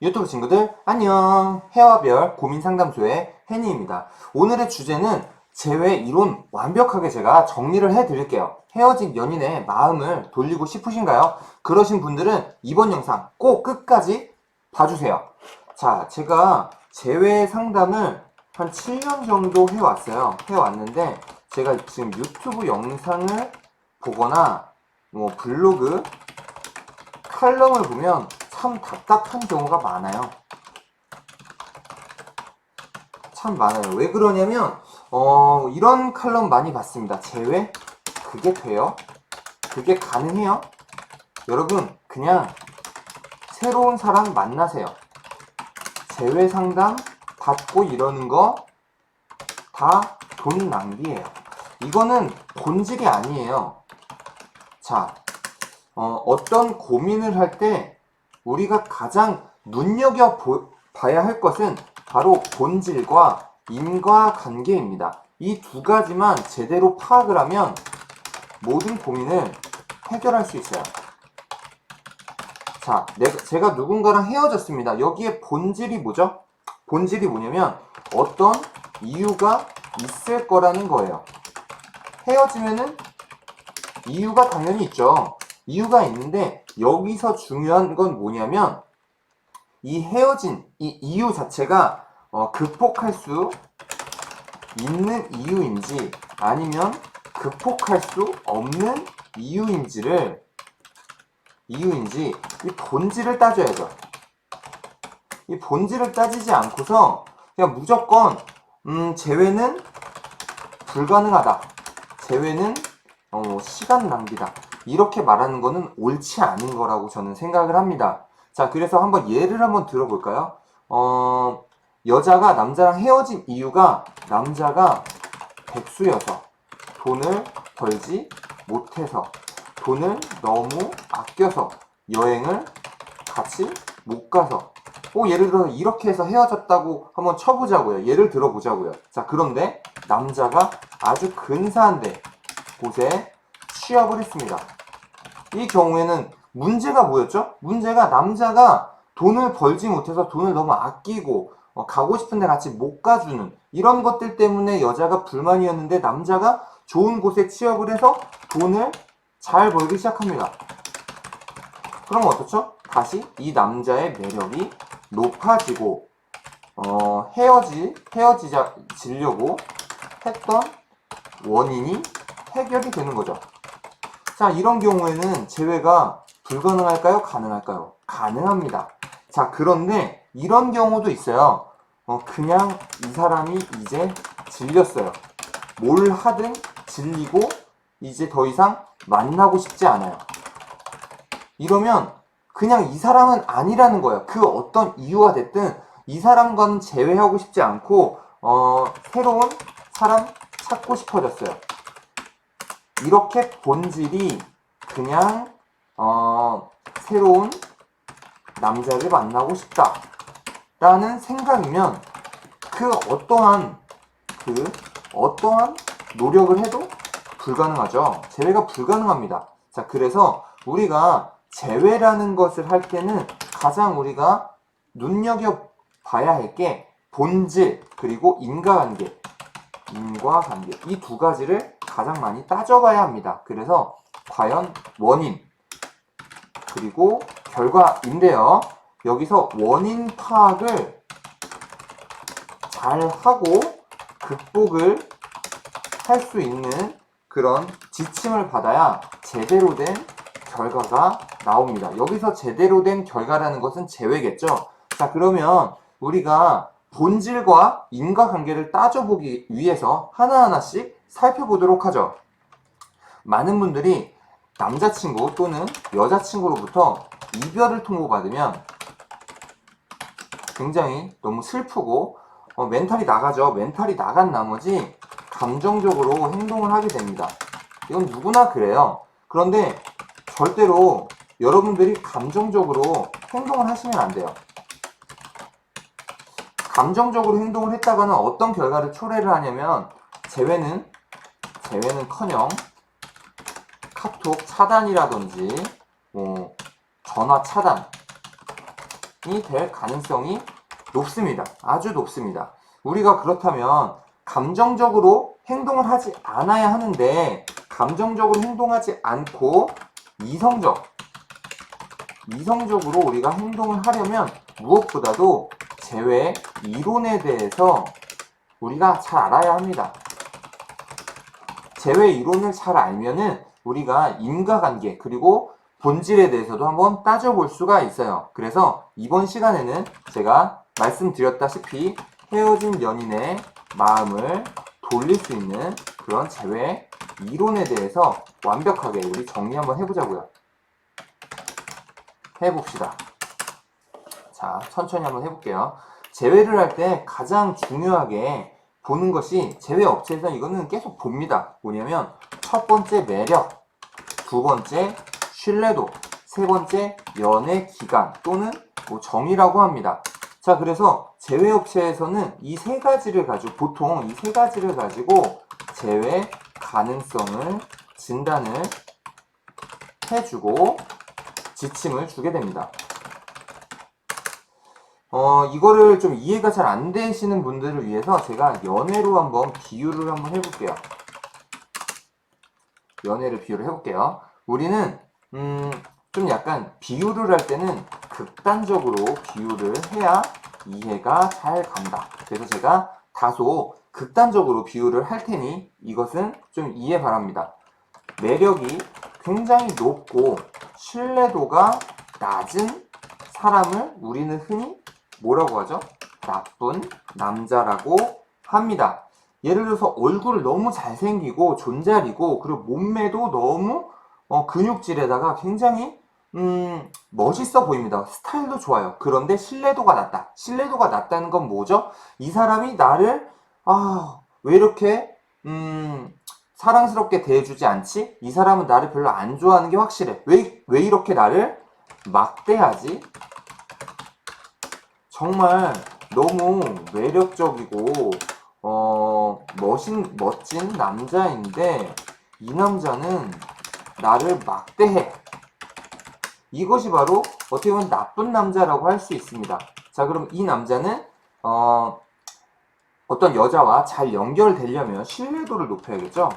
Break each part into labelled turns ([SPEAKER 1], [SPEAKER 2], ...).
[SPEAKER 1] 유튜브 친구들 안녕. 해와별 고민상담소의 해니입니다. 오늘의 주제는 재회 이론 완벽하게 제가 정리를 해드릴게요. 헤어진 연인의 마음을 돌리고 싶으신가요? 그러신 분들은 이번 영상 꼭 끝까지 봐주세요. 자, 제가 재회 상담을 한 7년 정도 해왔는데 제가 지금 유튜브 영상을 보거나 블로그 칼럼을 보면 참 답답한 경우가 많아요. 참 많아요. 왜 그러냐면 이런 칼럼 많이 봤습니다. 재회? 그게 돼요? 그게 가능해요? 여러분 그냥 새로운 사람 만나세요. 재회 상담 받고 이러는 거 다 돈 낭비예요. 이거는 본질이 아니에요. 자, 어떤 고민을 할 때 우리가 가장 눈여겨봐야 할 것은 바로 본질과 인과관계입니다. 이 두 가지만 제대로 파악을 하면 모든 고민을 해결할 수 있어요. 자, 제가 누군가랑 헤어졌습니다. 여기에 본질이 뭐죠? 본질이 뭐냐면 어떤 이유가 있을 거라는 거예요. 헤어지면은 이유가 당연히 있죠. 이유가 있는데 여기서 중요한 건 뭐냐면 이 헤어진 이 이유 자체가 극복할 수 있는 이유인지 아니면 극복할 수 없는 이유인지 이 본질을 따져야죠. 이 본질을 따지지 않고서 그냥 무조건 재회는 불가능하다. 재회는 시간 낭비다. 이렇게 말하는 거는 옳지 않은 거라고 저는 생각을 합니다. 자, 그래서 예를 한번 들어볼까요? 여자가 남자랑 헤어진 이유가 남자가 백수여서 돈을 벌지 못해서 돈을 너무 아껴서 여행을 같이 못 가서 예를 들어서 이렇게 해서 헤어졌다고 한번 쳐보자고요. 예를 들어보자고요. 자, 그런데 남자가 아주 근사한 곳에 취업을 했습니다. 이 경우에는 문제가 뭐였죠? 문제가 남자가 돈을 벌지 못해서 돈을 너무 아끼고 가고 싶은데 같이 못 가주는 이런 것들 때문에 여자가 불만이었는데 남자가 좋은 곳에 취업을 해서 돈을 잘 벌기 시작합니다. 그럼 어떻죠? 다시 이 남자의 매력이 높아지고 헤어지려고 했던 원인이 해결이 되는 거죠. 자, 이런 경우에는 재회가 불가능할까요? 가능할까요? 가능합니다. 자, 그런데 이런 경우도 있어요. 그냥 이 사람이 이제 질렸어요. 뭘 하든 질리고 이제 더 이상 만나고 싶지 않아요. 이러면 그냥 이 사람은 아니라는 거예요. 그 어떤 이유가 됐든 이 사람과는 재회하고 싶지 않고 새로운 사람 찾고 싶어졌어요. 이렇게 본질이 그냥 새로운 남자를 만나고 싶다 라는 생각이면 그 어떠한 노력을 해도 불가능하죠. 재회가 불가능합니다. 자, 그래서 우리가 재회라는 것을 할 때는 가장 우리가 눈여겨봐야 할 게 본질 그리고 인과관계 이 두 가지를 가장 많이 따져봐야 합니다. 그래서 과연 원인 그리고 결과인데요. 여기서 원인 파악을 잘 하고 극복을 할 수 있는 그런 지침을 받아야 제대로 된 결과가 나옵니다. 여기서 제대로 된 결과라는 것은 재회겠죠. 자, 그러면 우리가 본질과 인과관계를 따져보기 위해서 하나하나씩 살펴보도록 하죠. 많은 분들이 남자친구 또는 여자친구로부터 이별을 통보받으면 굉장히 너무 슬프고 멘탈이 나가죠. 멘탈이 나간 나머지 감정적으로 행동을 하게 됩니다. 이건 누구나 그래요. 그런데 절대로 여러분들이 감정적으로 행동을 하시면 안 돼요. 감정적으로 행동을 했다가는 어떤 결과를 초래를 하냐면 재회는커녕 카톡 차단이라든지 전화 차단 될 가능성이 높습니다. 아주 높습니다. 우리가 그렇다면 감정적으로 행동을 하지 않아야 하는데 감정적으로 행동하지 않고 이성적으로 우리가 행동을 하려면 무엇보다도 제외 이론에 대해서 우리가 잘 알아야 합니다. 제외 이론을 잘 알면은 우리가 인과관계 그리고 본질에 대해서도 한번 따져볼 수가 있어요. 그래서 이번 시간에는 제가 말씀드렸다시피 헤어진 연인의 마음을 돌릴 수 있는 그런 제외 이론에 대해서 완벽하게 우리 정리 한번 해보자고요. 해봅시다. 자, 천천히 한번 해볼게요. 제외를 할 때 가장 중요하게 보는 것이 제외 업체에서 이거는 계속 봅니다. 뭐냐면 첫 번째 매력, 두 번째 신뢰도, 세 번째 연애 기간 또는 뭐 정의라고 합니다. 자, 그래서 제외 업체에서는 이 세 가지를 가지고 보통 이 세 가지를 가지고 제외 가능성을 진단을 해주고 지침을 주게 됩니다. 이거를 좀 이해가 잘 안 되시는 분들을 위해서 제가 연애로 한번 비유를 한번 해볼게요. 연애를 비유를 해볼게요. 우리는 좀 약간 비유를 할 때는 극단적으로 비유를 해야 이해가 잘 간다. 그래서 제가 다소 극단적으로 비유를 할 테니 이것은 좀 이해 바랍니다. 매력이 굉장히 높고 신뢰도가 낮은 사람을 우리는 흔히 뭐라고 하죠? 나쁜 남자라고 합니다. 예를 들어서 얼굴을 너무 잘생기고 존잘이고 그리고 몸매도 너무 근육질에다가 굉장히 멋있어 보입니다. 스타일도 좋아요. 그런데 신뢰도가 낮다. 신뢰도가 낮다는 건 뭐죠? 이 사람이 나를 왜 이렇게 사랑스럽게 대해주지 않지? 이 사람은 나를 별로 안 좋아하는 게 확실해. 왜 이렇게 나를 막대하지? 정말 너무 매력적이고 멋진 남자인데 이 남자는 나를 막대해. 이것이 바로 어떻게 보면 나쁜 남자라고 할 수 있습니다. 자, 그럼 이 남자는 어떤 여자와 잘 연결되려면 신뢰도를 높여야겠죠?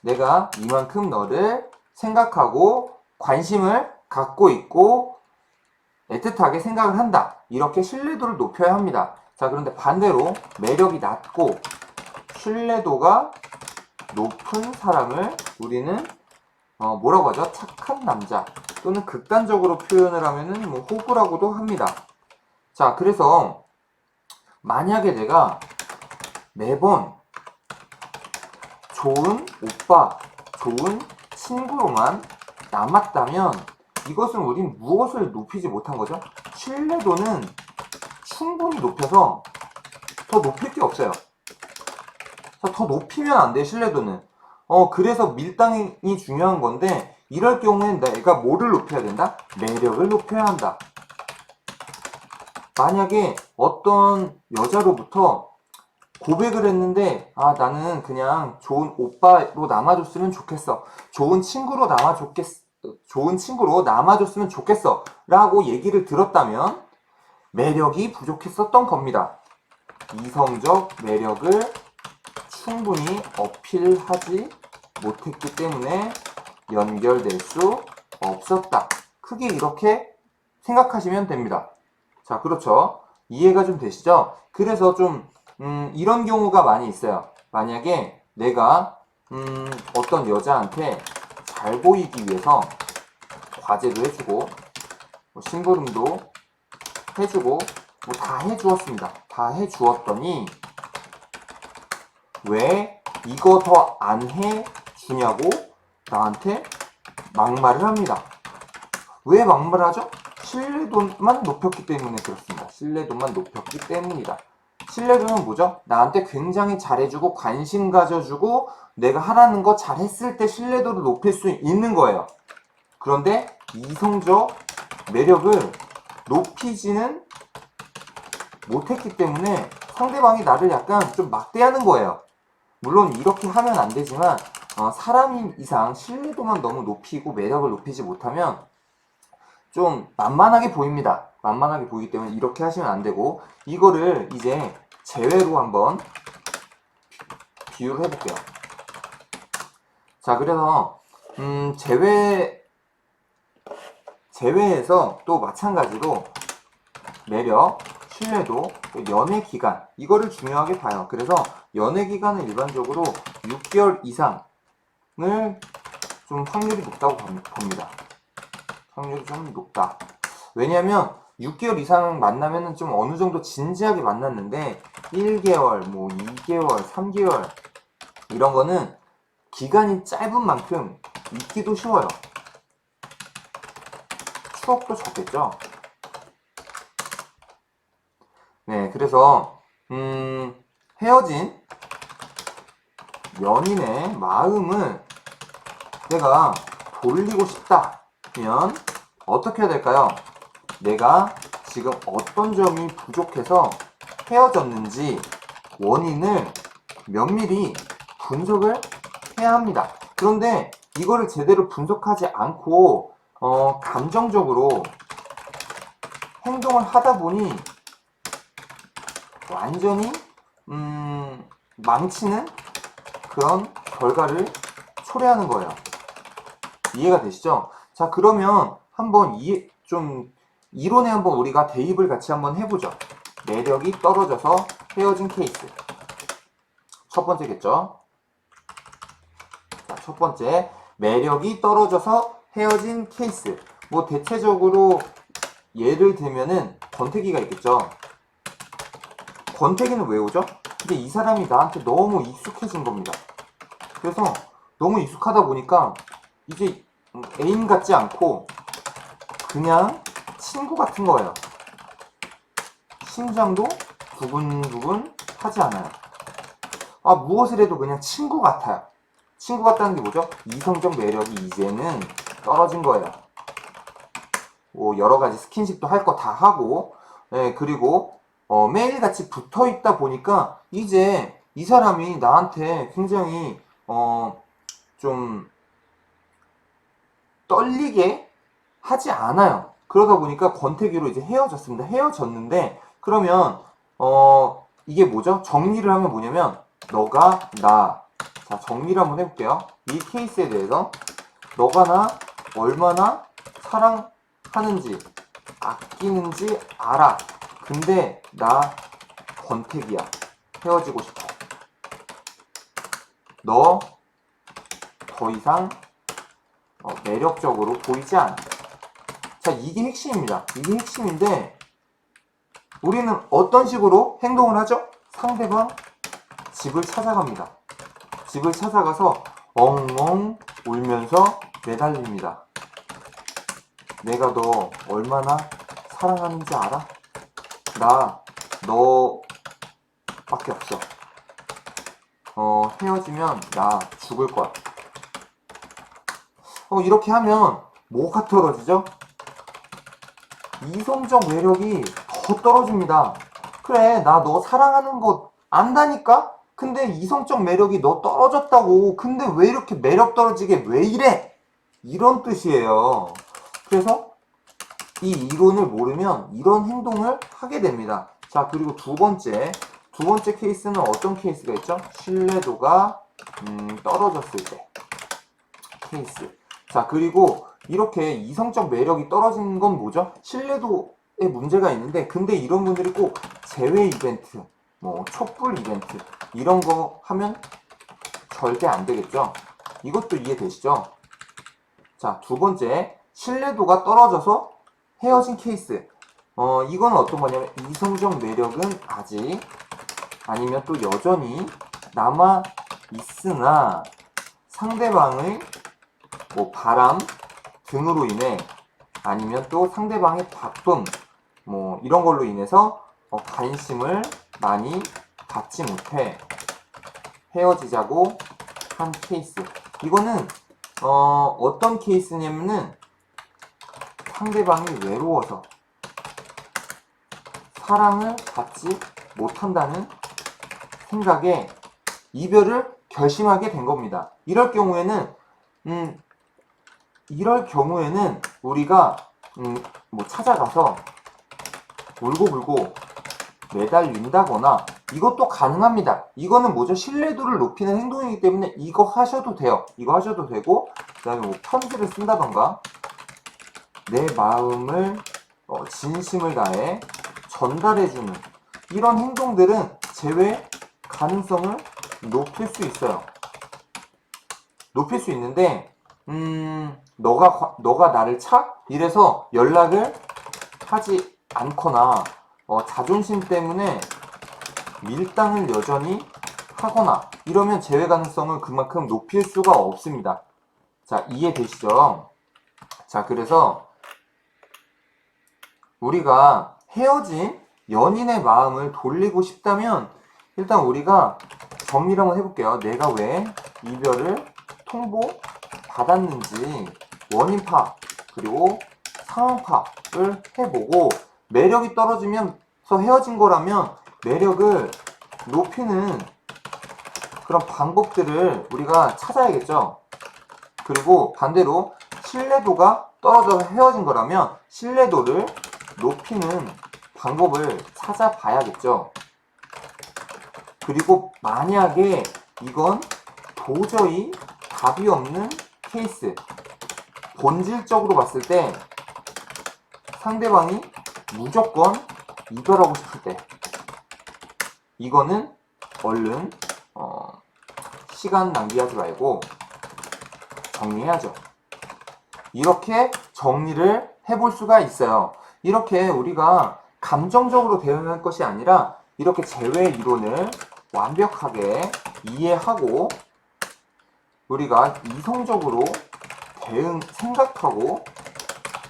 [SPEAKER 1] 내가 이만큼 너를 생각하고 관심을 갖고 있고 애틋하게 생각을 한다. 이렇게 신뢰도를 높여야 합니다. 자, 그런데 반대로 매력이 낮고 신뢰도가 높은 사람을 우리는 뭐라고 하죠? 착한 남자 또는 극단적으로 표현을 하면은 뭐 호구라고도 합니다. 자, 그래서 만약에 내가 매번 좋은 오빠, 좋은 친구로만 남았다면 이것은 우린 무엇을 높이지 못한 거죠? 신뢰도는 충분히 높여서 더 높일 게 없어요. 더 높이면 안 돼, 신뢰도는. 그래서 밀당이 중요한 건데 이럴 경우엔 내가 뭐를 높여야 된다? 매력을 높여야 한다. 만약에 어떤 여자로부터 고백을 했는데 나는 그냥 좋은 오빠로 남아줬으면 좋겠어. 좋은 친구로 남아줬으면 좋겠어 라고 얘기를 들었다면 매력이 부족했었던 겁니다. 이성적 매력을 충분히 어필하지 못했기 때문에 연결될 수 없었다. 크게 이렇게 생각하시면 됩니다. 자, 그렇죠. 이해가 좀 되시죠? 그래서 좀 이런 경우가 많이 있어요. 만약에 내가 어떤 여자한테 잘 보이기 위해서 과제도 해주고 심부름도 해주고 다 해주었습니다. 다 해주었더니 왜 이거 더 안 해주냐고 나한테 막말을 합니다. 왜 막말을 하죠? 신뢰도만 높였기 때문에 그렇습니다. 신뢰도만 높였기 때문이다. 신뢰도는 뭐죠? 나한테 굉장히 잘해주고 관심 가져주고 내가 하라는 거 잘했을 때 신뢰도를 높일 수 있는 거예요. 그런데 이성적 매력을 높이지는 못했기 때문에 상대방이 나를 약간 좀 막대하는 거예요. 물론 이렇게 하면 안 되지만 사람 이상 신뢰도만 너무 높이고 매력을 높이지 못하면 좀 만만하게 보입니다. 만만하게 보이기 때문에 이렇게 하시면 안 되고, 이거를 이제 제외로 한번 비유를 해볼게요. 자, 그래서 제외에서 또 마찬가지로 매력, 신뢰도, 연애 기간, 이거를 중요하게 봐요. 그래서 연애 기간은 일반적으로 6개월 이상을 좀 확률이 높다고 봅니다. 확률이 좀 높다. 왜냐면 6개월 이상 만나면은 좀 어느 정도 진지하게 만났는데 1개월, 뭐 2개월, 3개월 이런 거는 기간이 짧은 만큼 잊기도 쉬워요. 추억도 적겠죠. 네, 그래서 헤어진 연인의 마음을 내가 돌리고 싶다면 어떻게 해야 될까요? 내가 지금 어떤 점이 부족해서 헤어졌는지 원인을 면밀히 분석을 해야 합니다. 그런데 이거를 제대로 분석하지 않고 감정적으로 행동을 하다 보니 완전히 망치는 그런 결과를 초래하는 거예요. 이해가 되시죠? 자, 그러면 한번 좀 이론에 한번 우리가 대입을 같이 한번 해보죠. 매력이 떨어져서 헤어진 케이스. 첫 번째겠죠? 자, 첫 번째, 매력이 떨어져서 헤어진 케이스. 뭐 대체적으로 예를 들면은 권태기가 있겠죠. 권태기는 왜 오죠? 근데 이 사람이 나한테 너무 익숙해진 겁니다. 그래서 너무 익숙하다 보니까 이제 애인 같지 않고 그냥 친구 같은 거예요. 심장도 두근두근 하지 않아요. 무엇을 해도 그냥 친구 같아요. 친구 같다는 게 뭐죠? 이성적 매력이 이제는 떨어진 거예요. 뭐 여러 가지 스킨십도 할 거 다 하고, 그리고 매일같이 붙어 있다 보니까 이제 이 사람이 나한테 굉장히 좀 떨리게 하지 않아요. 그러다 보니까 권태기로 이제 헤어졌습니다. 헤어졌는데 그러면 이게 뭐죠? 정리를 하면 뭐냐면 너가 나. 자, 정리를 한번 해볼게요. 이 케이스에 대해서 너가 나 얼마나 사랑하는지 아끼는지 알아. 근데 나 권태기야. 헤어지고 싶어. 너 더 이상 매력적으로 보이지 않아. 자, 이게 핵심입니다. 이게 핵심인데 우리는 어떤 식으로 행동을 하죠? 상대방 집을 찾아갑니다. 집을 찾아가서 엉엉 울면서 매달립니다. 내가 너 얼마나 사랑하는지 알아? 나 너밖에 없어. 헤어지면 나 죽을 거야. 이렇게 하면 뭐가 떨어지죠? 이성적 매력이 더 떨어집니다. 그래, 나 너 사랑하는 거 안다니까? 근데 이성적 매력이 너 떨어졌다고. 근데 왜 이렇게 매력 떨어지게 왜 이래? 이런 뜻이에요. 그래서 이 이론을 모르면 이런 행동을 하게 됩니다. 자, 그리고 두 번째 케이스는 어떤 케이스가 있죠? 신뢰도가 떨어졌을 때 케이스. 자, 그리고 이렇게 이성적 매력이 떨어지는 건 뭐죠? 신뢰도에 문제가 있는데, 근데 이런 분들이 꼭 제외 이벤트, 뭐 촛불 이벤트 이런 거 하면 절대 안 되겠죠? 이것도 이해되시죠? 자, 두 번째, 신뢰도가 떨어져서 헤어진 케이스. 이건 어떤 거냐면 이성적 매력은 아직 아니면 또 여전히 남아 있으나 상대방의 뭐 바람 등으로 인해 아니면 또 상대방의 바쁨 뭐 이런 걸로 인해서 관심을 많이 받지 못해 헤어지자고 한 케이스. 이거는 어떤 케이스냐면은 상대방이 외로워서 사랑을 받지 못한다는 생각에 이별을 결심하게 된 겁니다. 이럴 경우에는 우리가 뭐 찾아가서 울고불고 매달린다거나 이것도 가능합니다. 이거는 뭐죠? 신뢰도를 높이는 행동이기 때문에 이거 하셔도 돼요. 이거 하셔도 되고, 그 다음에 뭐 편지를 쓴다던가 내 마음을 진심을 다해 전달해주는 이런 행동들은 재회 가능성을 높일 수 있어요. 높일 수 있는데 너가 나를 차? 이래서 연락을 하지 않거나 자존심 때문에 밀당을 여전히 하거나 이러면 재회 가능성을 그만큼 높일 수가 없습니다. 자, 이해되시죠? 자, 그래서 우리가 헤어진 연인의 마음을 돌리고 싶다면 일단 우리가 정리를 한번 해볼게요. 내가 왜 이별을 통보받았는지 원인 파악 그리고 상황 파악을 해보고, 매력이 떨어지면서 헤어진 거라면 매력을 높이는 그런 방법들을 우리가 찾아야겠죠. 그리고 반대로 신뢰도가 떨어져서 헤어진 거라면 신뢰도를 높이는 방법을 찾아봐야겠죠. 그리고 만약에 이건 도저히 답이 없는 케이스, 본질적으로 봤을 때 상대방이 무조건 이별하고 싶을 때, 이거는 얼른 시간 낭비하지 말고 정리해야죠. 이렇게 정리를 해볼 수가 있어요. 이렇게 우리가 감정적으로 대응할 것이 아니라 이렇게 재회 이론을 완벽하게 이해하고 우리가 이성적으로 생각하고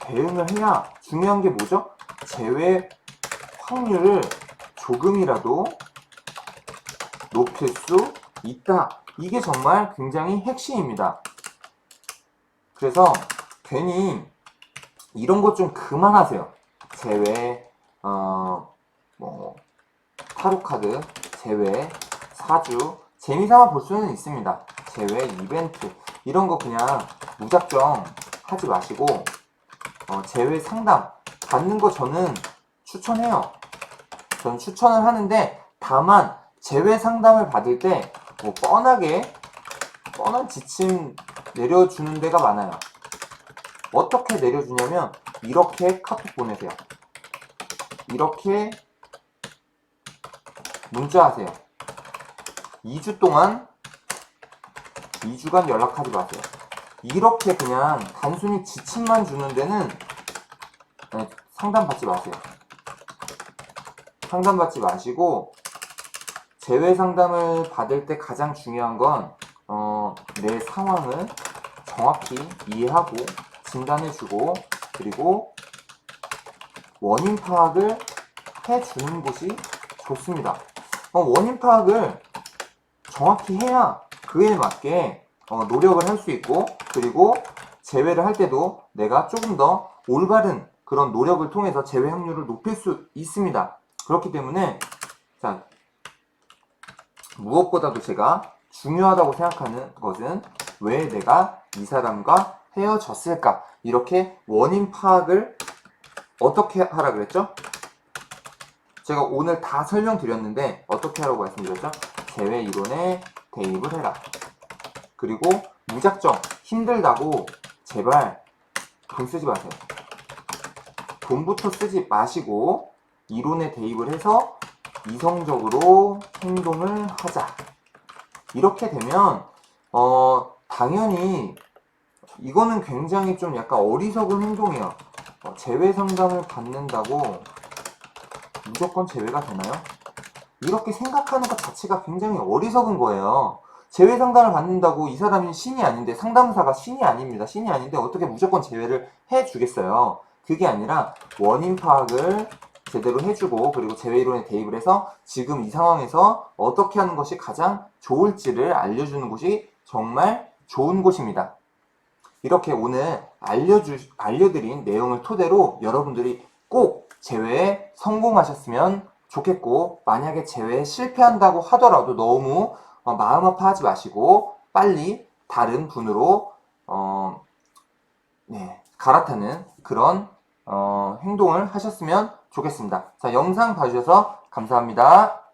[SPEAKER 1] 대응을 해야, 중요한 게 뭐죠? 재회 확률을 조금이라도 높일 수 있다. 이게 정말 굉장히 핵심입니다. 그래서 괜히 이런 것 좀 그만하세요. 재회, 뭐 타로카드, 재회, 사주, 재미삼아 볼 수는 있습니다. 재회, 이벤트 이런 거 그냥 무작정 하지 마시고 재회 상담 받는 거 저는 추천해요. 저는 추천을 하는데, 다만 재회 상담을 받을 때 뭐 뻔한 지침 내려주는 데가 많아요. 어떻게 내려주냐면 이렇게 카톡 보내세요. 이렇게 문자하세요. 2주간 연락하지 마세요. 이렇게 그냥 단순히 지침만 주는 데는 상담받지 마세요. 상담받지 마시고, 재회 상담을 받을 때 가장 중요한 건 내 상황을 정확히 이해하고 진단해주고, 그리고 원인 파악을 해주는 것이 좋습니다. 원인 파악을 정확히 해야 그에 맞게 노력을 할 수 있고, 그리고 재회를 할 때도 내가 조금 더 올바른 그런 노력을 통해서 재회 확률을 높일 수 있습니다. 그렇기 때문에 자, 무엇보다도 제가 중요하다고 생각하는 것은 왜 내가 이 사람과 헤어졌을까? 이렇게 원인 파악을 어떻게 하라 그랬죠? 제가 오늘 다 설명드렸는데 어떻게 하라고 말씀드렸죠? 재회 이론에 대입을 해라. 그리고 무작정 힘들다고 제발 돈 쓰지 마세요. 돈부터 쓰지 마시고 이론에 대입을 해서 이성적으로 행동을 하자. 이렇게 되면 당연히 이거는 굉장히 좀 약간 어리석은 행동이에요. 재회 상담을 받는다고 무조건 재회가 되나요? 이렇게 생각하는 것 자체가 굉장히 어리석은 거예요. 재회 상담을 받는다고 이 사람이 신이 아닌데, 상담사가 신이 아닙니다. 신이 아닌데 어떻게 무조건 재회를 해주겠어요. 그게 아니라 원인 파악을 제대로 해주고, 그리고 재회 이론에 대입을 해서 지금 이 상황에서 어떻게 하는 것이 가장 좋을지를 알려주는 곳이 정말 좋은 곳입니다. 이렇게 오늘 알려드린 내용을 토대로 여러분들이 꼭 재회에 성공하셨으면 좋겠고, 만약에 재회에 실패한다고 하더라도 너무 마음 아파하지 마시고 빨리 다른 분으로 갈아타는 그런 행동을 하셨으면 좋겠습니다. 자, 영상 봐주셔서 감사합니다.